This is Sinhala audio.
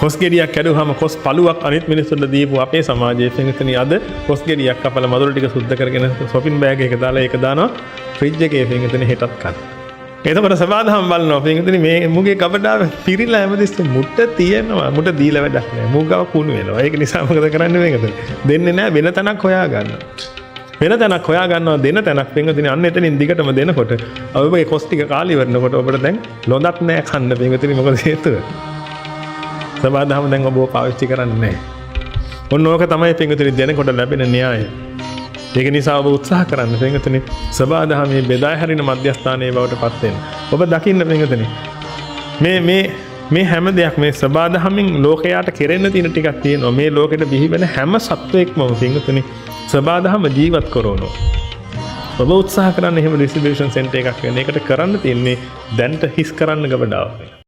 කොස් ගෙඩියක් කැඩුවාම කොස් පළුවක් අනිත් මිනිස්සුන්ට දීපු අපේ සමාජයේ පින්විතනි අද කොස් ගෙඩියක් කපලා මදුරු ටික සුද්ධ කරගෙන shopping bag එකක දාලා ඒක දානවා ෆ්‍රිජ් එකේ පින්විතනි හෙටත් කන්න. එතකොට සබාදහම බලනවා පින්විතනි මේ මුගේ කබඩාව පිරිලා හැමදෙස්සෙ මුට්ට තියෙනවා මුට දීලා වැඩක් නැහැ. මුගව කුණු වෙනවා. ඒක නිසා මොකද කරන්නේ මේකද? දෙන්නේ නැහැ වෙන තැනක් හොයා ගන්නවා. වෙන තැනක් හොයා ගන්නවා දෙන තැනක් පින්විතනි අන්න එතනින් දිගටම දෙනකොට ඔබේ කොස් ටික කාලි වෙනකොට ඔබට දැන් ලොඳක් නැහැ කන්න පින්විතනි මොකද හේතුව? සබාදහම දැන් ඔබව පාවිච්චි කරන්නේ නැහැ. ඔන්න ඕක තමයි පින්විතනි දෙනකොට ලැබෙන න්‍යාය. ඒක නිසා ඔබ උත්සාහ කරන්න පින්විතනි සබාදහමේ බෙදා හැරින මධ්‍යස්ථානයේ බවට පත් වෙන්න. ඔබ දකින්න පින්විතනි මේ හැම දෙයක් මේ සබාදහමින් ලෝකයට කෙරෙන්න තියෙන ටිකක් තියෙනවා. මේ ලෝකෙට බිහි වෙන හැම සත්වයක්ම පින්විතනි සබාදහම ජීවත් කරනවා. ඔබ උත්සාහ කරන්න එහෙම ඩිස්ට්‍රිබියුෂන් සෙන්ටර් එකක් වෙන. ඒකට කරන්න තියෙන්නේ දැන්ට හිස් කරන්න ගබඩාවක්.